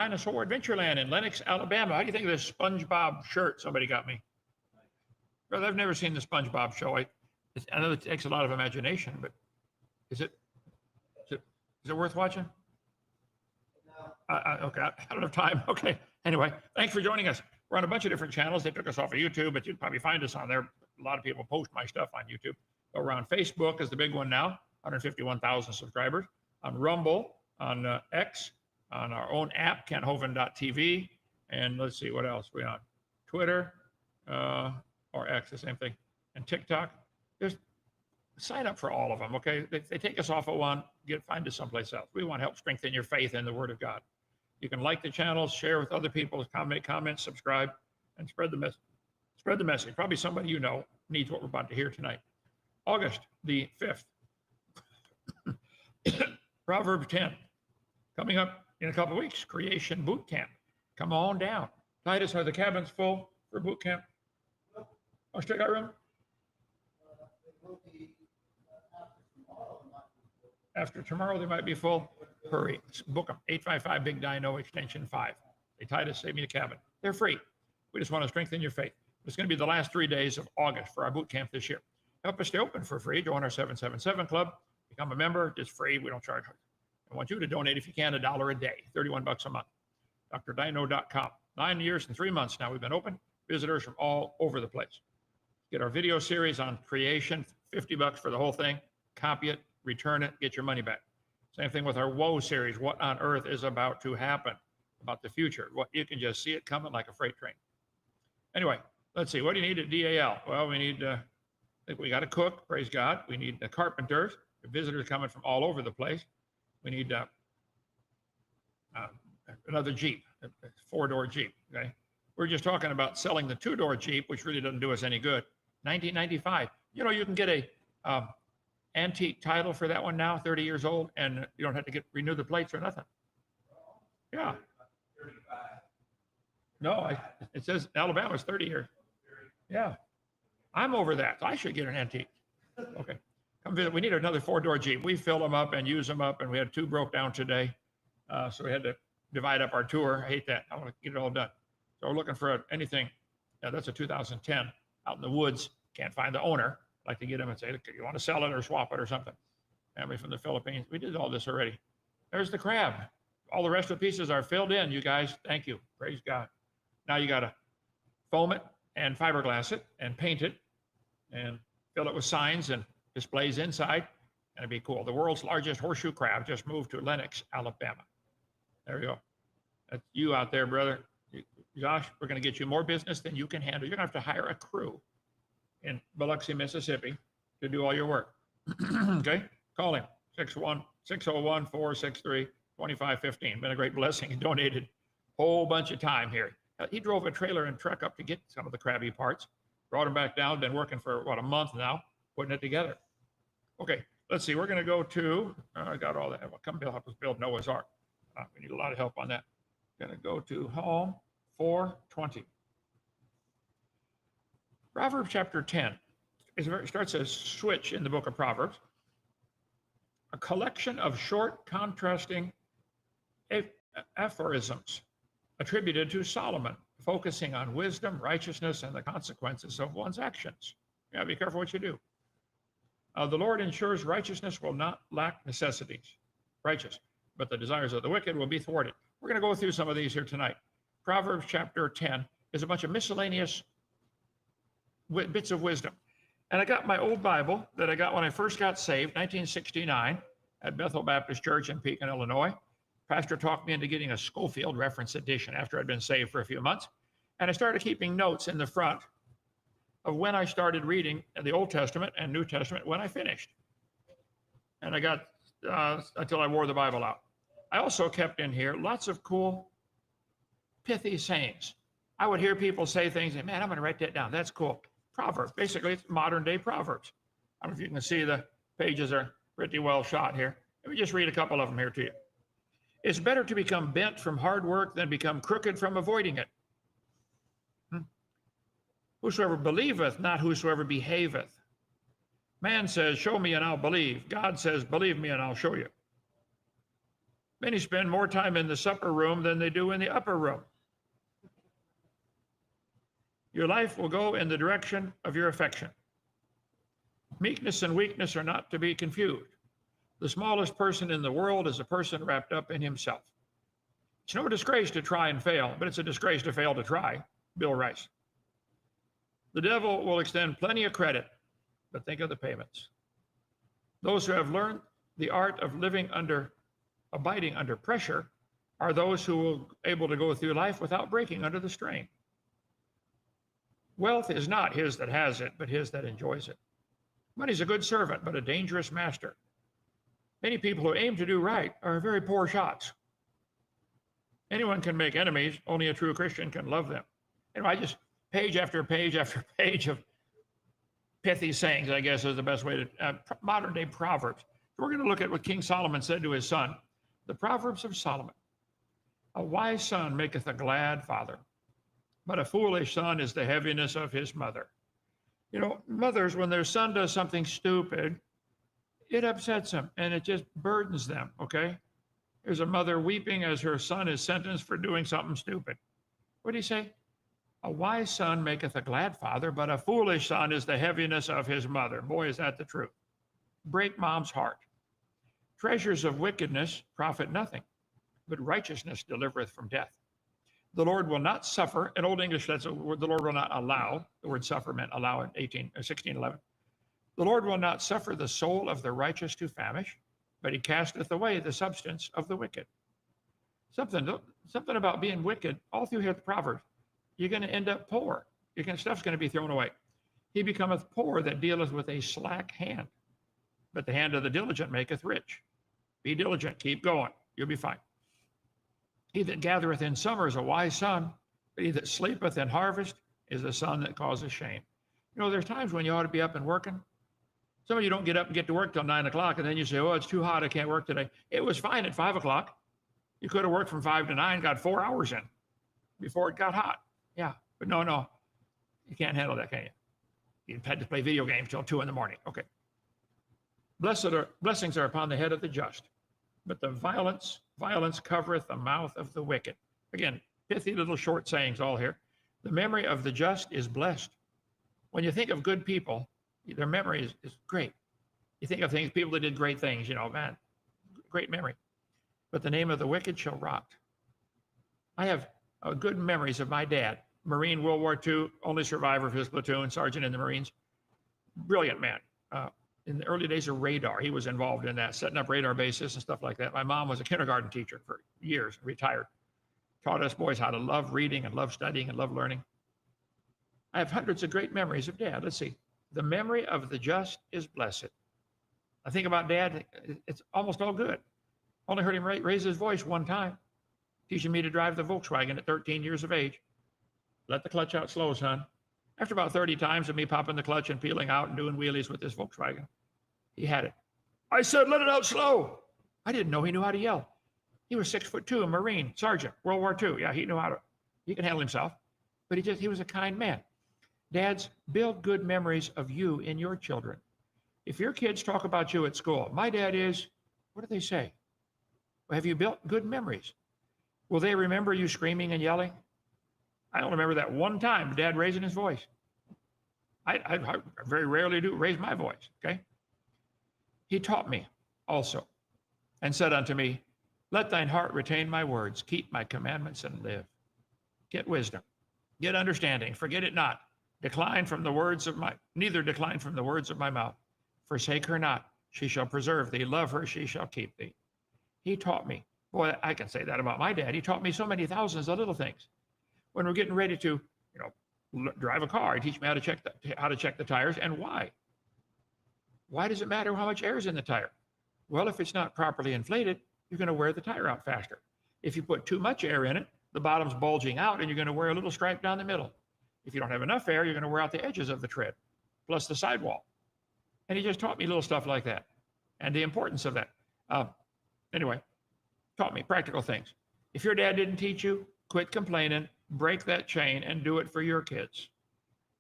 Dinosaur Adventureland in Lenox, Alabama. How do you think of this SpongeBob shirt somebody got me? Brother, I've never seen the SpongeBob show. I know it takes a lot of imagination, but is it worth watching? Okay, I don't have time. Okay. Anyway, thanks for joining us. We're on a bunch of different channels. They took us off of YouTube, but you'd probably find us on there. A lot of people post my stuff on YouTube. So we're on Facebook is the big one now, 151,000 subscribers. On Rumble, on X, on our own app, kenthovind.tv. And let's see, what else? We're on Twitter, or X, the same thing, and TikTok. Just sign up for all of them, okay? They take us off of one, find us someplace else. We want to help strengthen your faith in the Word of God. You can like the channels, share with other people, make comments, subscribe, and spread the message. Spread the message. Probably somebody you know needs what we're about to hear tonight. August the 5th. Proverbs 10. Coming up in a couple of weeks, Creation Boot Camp. Come on down. Titus, are the cabins full for boot camp? Oh, still got room? After tomorrow, they might be full. Hurry. Book them. 855 Big Dino, extension 5. They Titus, save me a cabin. They're free. We just want to strengthen your faith. It's going to be the last 3 days of August for our boot camp this year. Help us stay open for free. Join our 777 club. Become a member. It's free. We don't charge. I want you to donate, if you can, $1 a day, 31 bucks a month. drdino.com. 9 years and 3 months now we've been open. Visitors from all over the place. Get our video series on creation, 50 bucks for the whole thing. Copy it, return it, get your money back. Same thing with our Woe series, what on earth is about to happen, about the future. What you can just see it coming like a freight train. Anyway, let's see, what do you need at DAL? Well, we need, I think we got a cook, praise God. We need carpenters, visitors coming from all over the place. We need another Jeep, a 4-door Jeep, okay? We're just talking about selling the 2-door Jeep, which really doesn't do us any good. $19.95. You know, you can get a antique title for that one now, 30 years old, and you don't have to renew the plates or nothing. Yeah. No, it says Alabama's 30 years. Yeah. I'm over that. I should get an antique. Okay. Come visit. We need another 4-door Jeep. We fill them up and use them up, and we had 2 broke down today. So we had to divide up our tour. I hate that. I want to get it all done. So we're looking for anything. That's a 2010 out in the woods. Can't find the owner. I'd like to get him and say, look, you want to sell it or swap it or something. Family from the Philippines. We did all this already. There's the crab. All the rest of the pieces are filled in, you guys. Thank you. Praise God. Now you got to foam it and fiberglass it and paint it and fill it with signs and displays inside. And it'd be cool. The world's largest horseshoe crab just moved to Lenox, Alabama. There you go. That's you out there, brother. Josh, we're going to get you more business than you can handle. You're going to have to hire a crew in Biloxi, Mississippi to do all your work. Okay? Call him. 601-463-2515. Been a great blessing. He donated a whole bunch of time here. He drove a trailer and truck up to get some of the crabby parts. Brought him back down. Been working for, a month now, putting it together. Okay, let's see. We're going to go to, I got all that. Come help us build Noah's Ark. We need a lot of help on that. Going to go to home 420. Proverbs chapter 10. It starts a switch in the book of Proverbs. A collection of short, contrasting aphorisms attributed to Solomon, focusing on wisdom, righteousness, and the consequences of one's actions. Yeah, be careful what you do. The Lord ensures righteousness will not lack necessities. Righteous. But the desires of the wicked will be thwarted. We're going to go through some of these here tonight. Proverbs chapter 10 is a bunch of miscellaneous bits of wisdom. And I got my old Bible that I got when I first got saved, 1969, at Bethel Baptist Church in Pekin, Illinois. Pastor talked me into getting a Schofield reference edition after I'd been saved for a few months. And I started keeping notes in the front of when I started reading the Old Testament and New Testament, when I finished. And I got until I wore the Bible out. I also kept in here lots of cool, pithy sayings. I would hear people say things, and man, I'm going to write that down. That's cool. Proverbs. Basically, it's modern day Proverbs. I don't know if you can see the pages are pretty well shot here. Let me just read a couple of them here to you. It's better to become bent from hard work than become crooked from avoiding it. Whosoever believeth, not whosoever behaveth. Man says, show me and I'll believe. God says, believe me and I'll show you. Many spend more time in the supper room than they do in the upper room. Your life will go in the direction of your affection. Meekness and weakness are not to be confused. The smallest person in the world is a person wrapped up in himself. It's no disgrace to try and fail, but it's a disgrace to fail to try. Bill Rice. The devil will extend plenty of credit, but think of the payments. Those who have learned the art of abiding under pressure are those who will be able to go through life without breaking under the strain. Wealth is not his that has it, but his that enjoys it. Money's a good servant, but a dangerous master. Many people who aim to do right are very poor shots. Anyone can make enemies, only a true Christian can love them. I just, page after page after page of pithy sayings, I guess is the best way to, modern day Proverbs. We're going to look at what King Solomon said to his son, the Proverbs of Solomon. A wise son maketh a glad father, but a foolish son is the heaviness of his mother. Mothers, when their son does something stupid, it upsets them and it just burdens them, okay? There's a mother weeping as her son is sentenced for doing something stupid. What did he say? A wise son maketh a glad father, but a foolish son is the heaviness of his mother. Boy, is that the truth. Break mom's heart. Treasures of wickedness profit nothing, but righteousness delivereth from death. The Lord will not suffer. In Old English, that's a word, the Lord will not allow. The word suffer meant allow in 1611. The Lord will not suffer the soul of the righteous to famish, but he casteth away the substance of the wicked. Something about being wicked, all through here the Proverbs. You're going to end up poor. Stuff's going to be thrown away. He becometh poor that dealeth with a slack hand, but the hand of the diligent maketh rich. Be diligent, keep going, you'll be fine. He that gathereth in summer is a wise son, but he that sleepeth in harvest is a son that causes shame. There's times when you ought to be up and working. Some of you don't get up and get to work till 9 o'clock, and then you say, oh, it's too hot, I can't work today. It was fine at 5 o'clock. You could have worked from 5 to 9, got 4 hours in before it got hot. Yeah, but no, you can't handle that, can you? You had to play video games till 2 in the morning. Okay. Blessings are upon the head of the just, but the violence covereth the mouth of the wicked. Again, pithy little short sayings all here. The memory of the just is blessed. When you think of good people, their memory is great. You think of people that did great things, man, great memory. But the name of the wicked shall rot. I have good memories of my dad, Marine, World War II, only survivor of his platoon, sergeant in the Marines. Brilliant man. In the early days of radar, he was involved in that, setting up radar bases and stuff like that. My mom was a kindergarten teacher for years, retired. Taught us boys how to love reading and love studying and love learning. I have hundreds of great memories of Dad. Let's see. The memory of the just is blessed. I think about Dad, it's almost all good. Only heard him raise his voice one time, teaching me to drive the Volkswagen at 13 years of age. Let the clutch out slow, son. After about 30 times of me popping the clutch and peeling out and doing wheelies with this Volkswagen, he had it. I said, let it out slow. I didn't know he knew how to yell. He was 6'2", a Marine, sergeant, World War II. Yeah, he can handle himself, but he was a kind man. Dads, build good memories of you in your children. If your kids talk about you at school, my dad is, what do they say? Well, have you built good memories? Will they remember you screaming and yelling? I don't remember that one time Dad raising his voice. I very rarely do raise my voice, okay? He taught me also and said unto me, let thine heart retain my words, keep my commandments and live. Get wisdom, get understanding, forget it not. Neither decline from the words of my mouth. Forsake her not, she shall preserve thee. Love her, she shall keep thee. He taught me. Boy, I can say that about my dad. He taught me so many thousands of little things. When we're getting ready to, drive a car, he teach me how to check the tires and why. Why does it matter how much air is in the tire? Well, if it's not properly inflated, you're going to wear the tire out faster. If you put too much air in it, the bottom's bulging out and you're going to wear a little stripe down the middle. If you don't have enough air, you're going to wear out the edges of the tread, plus the sidewall. And he just taught me little stuff like that and the importance of that. Anyway, taught me practical things. If your dad didn't teach you, quit complaining, break that chain, and do it for your kids.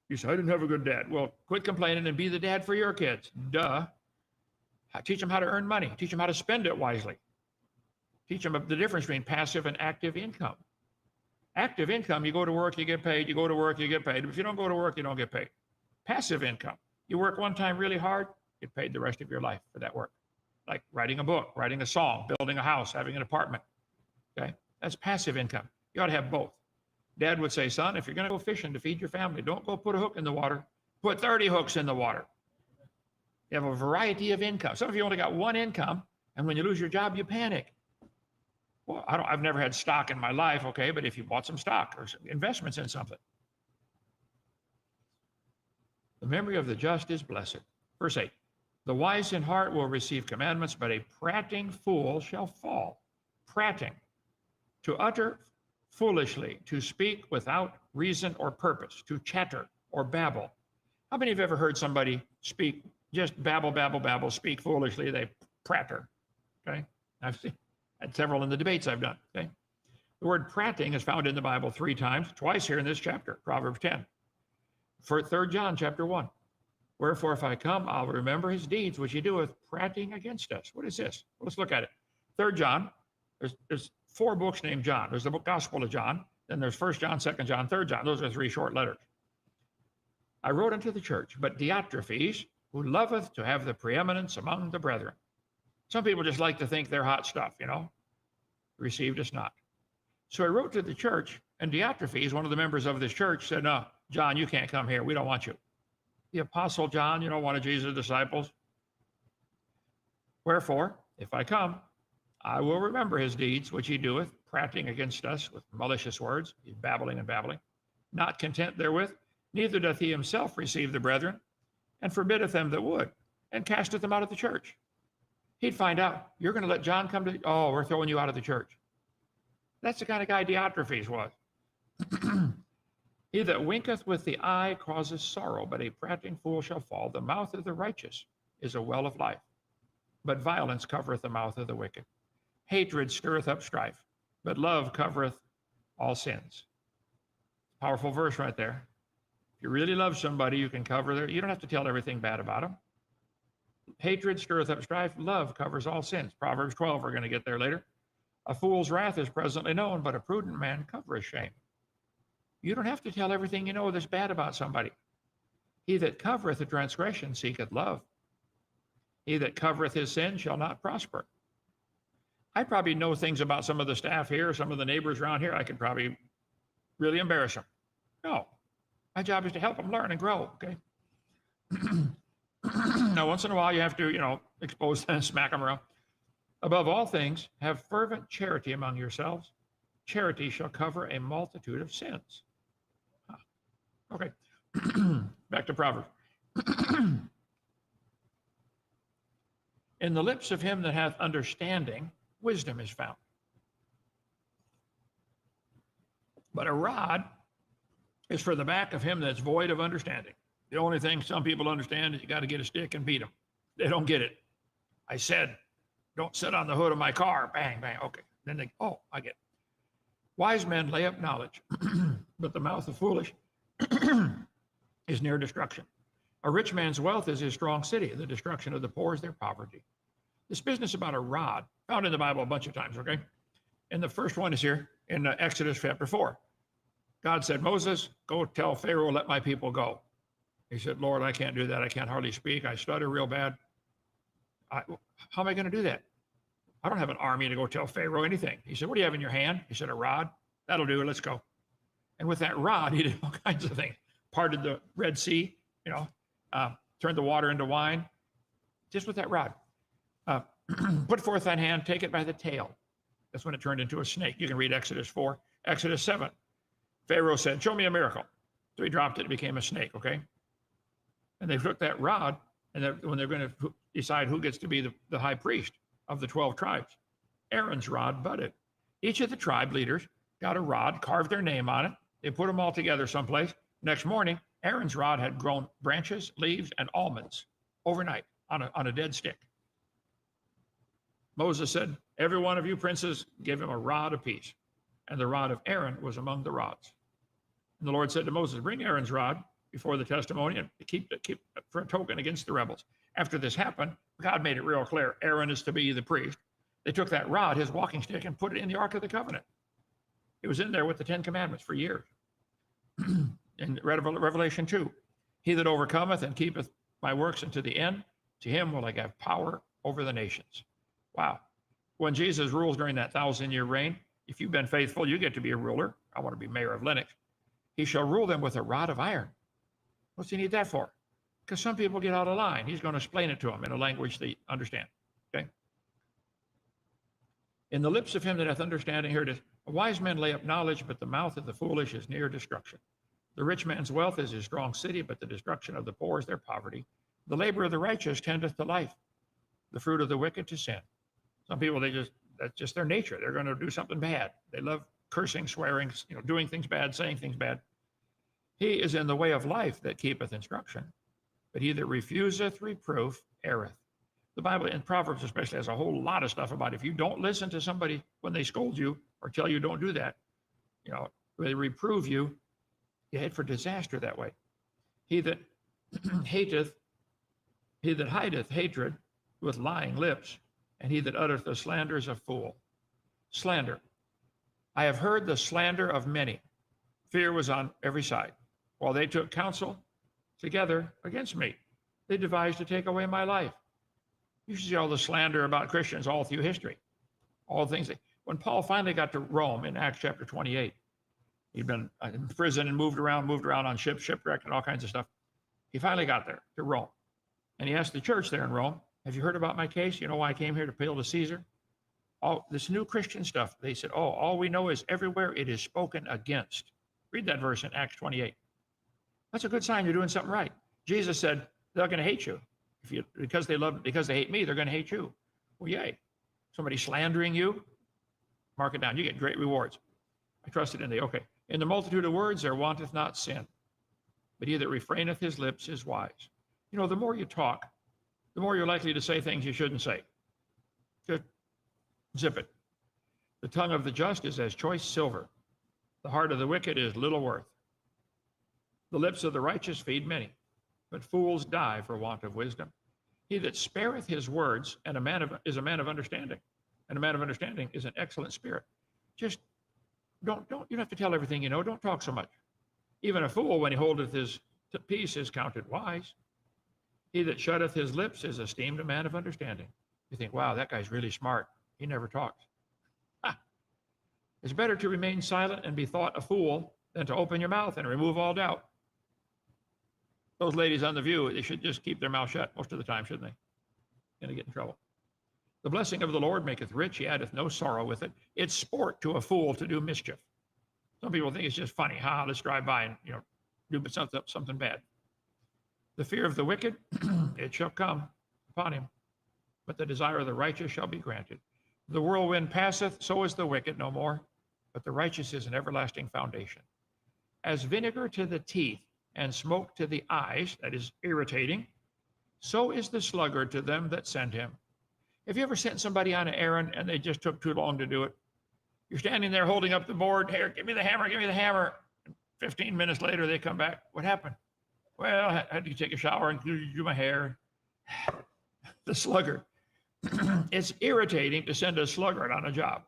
You say, I didn't have a good dad. Well, quit complaining and be the dad for your kids. Duh. Teach them how to earn money. Teach them how to spend it wisely. Teach them the difference between passive and active income. Active income, you go to work, you get paid. You go to work, you get paid. If you don't go to work, you don't get paid. Passive income, you work one time really hard, get paid the rest of your life for that work. Like writing a book, writing a song, building a house, having an apartment. Okay, that's passive income. You ought to have both. Dad would say, son, if you're going to go fishing to feed your family, don't go put a hook in the water. Put 30 hooks in the water. You have a variety of income. Some of you only got one income, and when you lose your job, you panic. Well, I've never had stock in my life, okay, but if you bought some stock or some investments in something. The memory of the just is blessed. Verse 8, the wise in heart will receive commandments, but a prating fool shall fall. Prating, to utter foolishly, to speak without reason or purpose, to chatter or babble. How many of you have ever heard somebody speak, just babble, babble, babble, speak foolishly? They pratter, okay? I've had several in the debates I've done, okay? The word prating is found in the Bible 3 times, twice here in this chapter, Proverbs 10. For 3 John chapter 1. Wherefore, if I come, I'll remember his deeds, which he doeth, prating against us. What is this? Well, let's look at it. 3 John, there's 4 books named John. There's the book Gospel of John, then there's 1 John, 2 John, 3 John. Those are 3 short letters. I wrote unto the church, but Diotrephes, who loveth to have the preeminence among the brethren. Some people just like to think they're hot stuff, you know. Received us not. So I wrote to the church, and Diotrephes, one of the members of this church, said, no, John, you can't come here. We don't want you. The Apostle John, you know, one of Jesus' disciples. Wherefore, if I come, I will remember his deeds, which he doeth, prating against us with malicious words. He's babbling and babbling. Not content therewith, neither doth he himself receive the brethren, and forbiddeth them that would, and casteth them out of the church. He'd find out, you're going to let John come to, oh, we're throwing you out of the church. That's the kind of guy Diotrephes was. He that winketh with the eye causes sorrow, but a prating fool shall fall. The mouth of the righteous is a well of life, but violence covereth the mouth of the wicked. Hatred stirreth up strife, but love covereth all sins. Powerful verse right there. If you really love somebody, you can cover their, you don't have to tell everything bad about them. Hatred stirreth up strife, love covers all sins. Proverbs 12, we're going to get there later. A fool's wrath is presently known, but a prudent man covereth shame. You don't have to tell everything you know that's bad about somebody. He that covereth a transgression seeketh love. He that covereth his sin shall not prosper. I probably know things about some of the staff here, some of the neighbors around here. I could probably really embarrass them. No, my job is to help them learn and grow, okay? Now, once in a while, you have to, you know, expose them and smack them around. Above all things, have fervent charity among yourselves. Charity shall cover a multitude of sins. Okay, back to Proverbs. In the lips of him that hath understanding, wisdom is found. But a rod is for the back of him that's void of understanding. The only thing some people understand is you got to get a stick and beat them. They don't get it. I said, don't sit on the hood of my car. Bang, bang. Okay. Then they, oh, I get it. Wise men lay up knowledge, but the mouth of foolish is near destruction. A rich man's wealth is his strong city. The destruction of the poor is their poverty. This business about a rod, found in the Bible a bunch of times, okay? And the first one is here in Exodus chapter 4. God said, Moses, go tell Pharaoh, let my people go. He said, Lord, I can't do that. I can't hardly speak. I stutter real bad. How am I going to do that? I don't have an army to go tell Pharaoh anything. He said, what do you have in your hand? He said, a rod. That'll do it. Let's go. And with that rod, he did all kinds of things. Parted the Red Sea, you know, turned the water into wine, just with that rod. Put forth thine hand, take it by the tail. That's when it turned into a snake. You can read Exodus 4. Exodus 7. Pharaoh said, show me a miracle. So he dropped it, it became a snake, okay? And they took that rod, and when they're going to decide who gets to be the high priest of the 12 tribes, Aaron's rod budded. Each of the tribe leaders got a rod, carved their name on it. They put them all together someplace. Next morning, Aaron's rod had grown branches, leaves, and almonds overnight on a dead stick. Moses said, every one of you princes, give him a rod apiece. And the rod of Aaron was among the rods. And the Lord said to Moses, bring Aaron's rod before the testimony and keep for a token against the rebels. After this happened, God made it real clear. Aaron is to be the priest. They took that rod, his walking stick, and put it in the Ark of the Covenant. It was in there with the 10 Commandments for years. In Revelation 2, he that overcometh and keepeth my works unto the end, to him will I give power over the nations. Wow. When Jesus rules during that 1,000-year reign, if you've been faithful, you get to be a ruler. I want to be mayor of Lenox. He shall rule them with a rod of iron. What's he need that for? Because some people get out of line. He's going to explain it to them in a language they understand. Okay? In the lips of him that hath understanding, here it is. A wise man lay up knowledge, but the mouth of the foolish is near destruction. The rich man's wealth is his strong city, but the destruction of the poor is their poverty. The labor of the righteous tendeth to life, the fruit of the wicked to sin. Some people, that's just their nature. They're going to do something bad. They love cursing, swearing, doing things bad, saying things bad. He is in the way of life that keepeth instruction, but he that refuseth reproof erreth. The Bible, in Proverbs especially, has a whole lot of stuff about if you don't listen to somebody when they scold you or tell you don't do that, when they reprove you, you head for disaster that way. He that hideth hatred with lying lips, and he that uttereth the slander is a fool. Slander. I have heard the slander of many. Fear was on every side. While they took counsel together against me, they devised to take away my life. You should see all the slander about Christians all through history. All the things when Paul finally got to Rome in Acts chapter 28, he'd been in prison and moved around on ships, shipwrecked, and all kinds of stuff. He finally got there to Rome. And he asked the church there in Rome, have you heard about my case? You know why I came here to appeal to Caesar? All this new Christian stuff. They said, all we know is everywhere it is spoken against. Read that verse in Acts 28. That's a good sign you're doing something right. Jesus said, they're going to hate you. Because they hate me, they're going to hate you. Well, yay. Somebody slandering you, mark it down. You get great rewards. I trusted in thee. Okay. In the multitude of words there wanteth not sin, but he that refraineth his lips is wise. The more you talk, the more you're likely to say things you shouldn't say. Just zip it. The tongue of the just is as choice silver. The heart of the wicked is little worth. The lips of the righteous feed many, but fools die for want of wisdom. He that spareth his words is a man of understanding, and a man of understanding is an excellent spirit. Just you don't have to tell everything you know. Don't talk so much. Even a fool, when he holdeth his peace, is counted wise. He that shutteth his lips is esteemed a man of understanding. You think, wow, that guy's really smart. He never talks. It's better to remain silent and be thought a fool than to open your mouth and remove all doubt. Those ladies on The View, they should just keep their mouth shut most of the time, shouldn't they? Going to get in trouble. The blessing of the Lord maketh rich, he addeth no sorrow with it. It's sport to a fool to do mischief. Some people think it's just funny. Let's drive by and do something bad. The fear of the wicked, it shall come upon him, but the desire of the righteous shall be granted. The whirlwind passeth, so is the wicked no more, but the righteous is an everlasting foundation. As vinegar to the teeth and smoke to the eyes, that is irritating, so is the sluggard to them that send him. Have you ever sent somebody on an errand and they just took too long to do it? You're standing there holding up the board, here, give me the hammer, give me the hammer. 15 minutes later, they come back. What happened? Well, I had to take a shower and do my hair. The sluggard. It's irritating to send a sluggard on a job.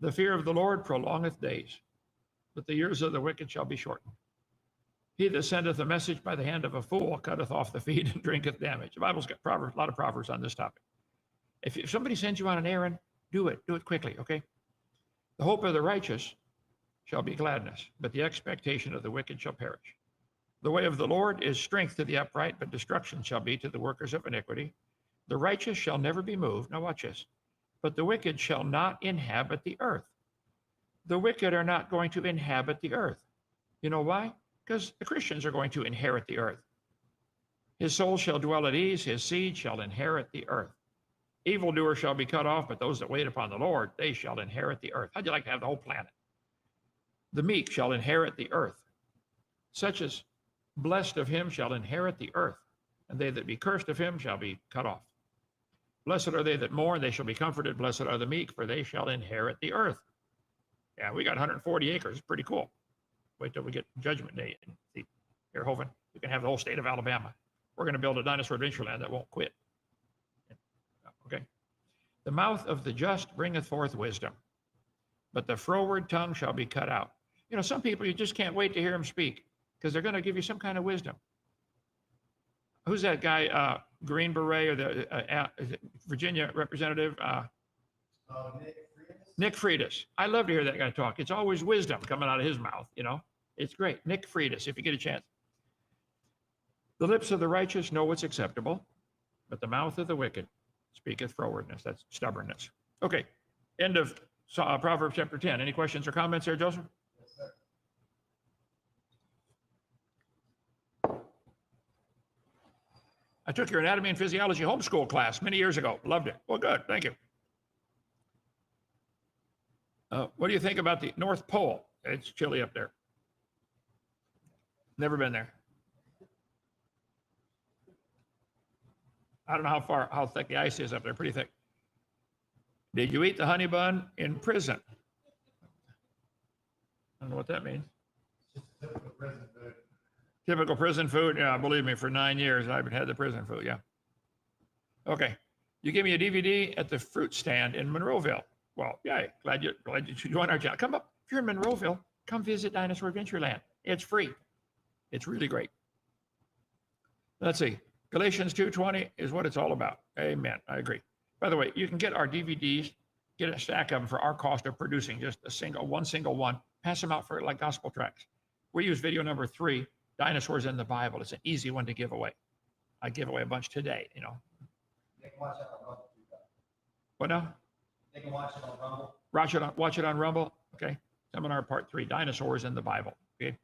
The fear of the Lord prolongeth days, but the years of the wicked shall be shortened. He that sendeth a message by the hand of a fool cutteth off the feet and drinketh damage. The Bible's got a lot of proverbs on this topic. If somebody sends you on an errand, do it quickly, okay? The hope of the righteous shall be gladness, but the expectation of the wicked shall perish. The way of the Lord is strength to the upright, but destruction shall be to the workers of iniquity. The righteous shall never be moved. Now watch this. But the wicked shall not inhabit the earth. The wicked are not going to inhabit the earth. You know why? Because the Christians are going to inherit the earth. His soul shall dwell at ease. His seed shall inherit the earth. Evildoers shall be cut off, but those that wait upon the Lord, they shall inherit the earth. How'd you like to have the whole planet? The meek shall inherit the earth. Such as blessed of him shall inherit the earth, and they that be cursed of him shall be cut off. Blessed are they that mourn, they shall be comforted. Blessed are the meek, for they shall inherit the earth. Yeah, we got 140 acres. It's pretty cool. Wait till we get Judgment Day. See, here, Hovind, you can have the whole state of Alabama. We're going to build a dinosaur adventureland that won't quit. Okay. The mouth of the just bringeth forth wisdom, but the froward tongue shall be cut out. You know, some people, you just can't wait to hear them speak because they're going to give you some kind of wisdom. Who's that guy, Green Beret, or the is it Virginia representative? Nick Freitas. I love to hear that guy talk. It's always wisdom coming out of his mouth, you know. It's great. Nick Freitas, if you get a chance. The lips of the righteous know what's acceptable, but the mouth of the wicked speaketh frowardness. That's stubbornness. Okay, end of Proverbs chapter 10. Any questions or comments there, Joseph? Yes, sir. I took your anatomy and physiology homeschool class many years ago. Loved it. Well, good. Thank you. What do you think about the North Pole? It's chilly up there. Never been there. I don't know how thick the ice is up there. Pretty thick. Did you eat the honey bun in prison? I don't know what that means. Just typical prison food. Typical prison food? Yeah, believe me, for 9 years, I haven't had the prison food, yeah. Okay. You gave me a DVD at the fruit stand in Monroeville. Well, yeah, glad you joined our channel. Come up. If you're in Monroeville, come visit Dinosaur Adventureland. It's free. It's really great. Let's see. Galatians 2:20 is what it's all about. Amen. I agree. By the way, you can get our DVDs, get a stack of them for our cost of producing just one single one. Pass them out for like gospel tracks. We use video number 3, Dinosaurs in the Bible. It's an easy one to give away. I give away a bunch today, you know. They can watch it on Rumble too, though. What now? They can watch it on Rumble. Watch it on Rumble. Okay. Seminar part 3, Dinosaurs in the Bible. Okay.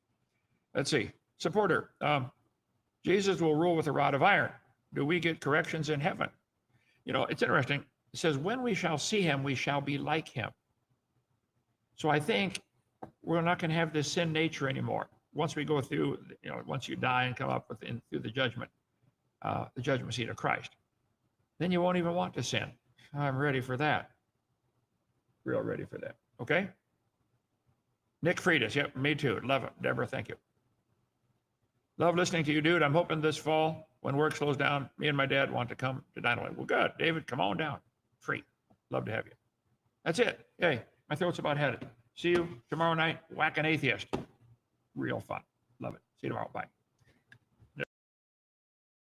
Let's see. Supporter. Jesus will rule with a rod of iron. Do we get corrections in heaven? You know, it's interesting. It says, when we shall see him, we shall be like him. So I think we're not going to have this sin nature anymore. Once we go through, you know, once you die and come up through the judgment seat of Christ, then you won't even want to sin. I'm ready for that. Real ready for that. Okay. Nick Freitas. Yep. Me too. Love it. Deborah, thank you. Love listening to you, dude. I'm hoping this fall, when work slows down, me and my dad want to come to Dinoland. Well, good. David, come on down. Free. Love to have you. That's it. Hey, my throat's about headed. See you tomorrow night. Whack an atheist. Real fun. Love it. See you tomorrow. Bye.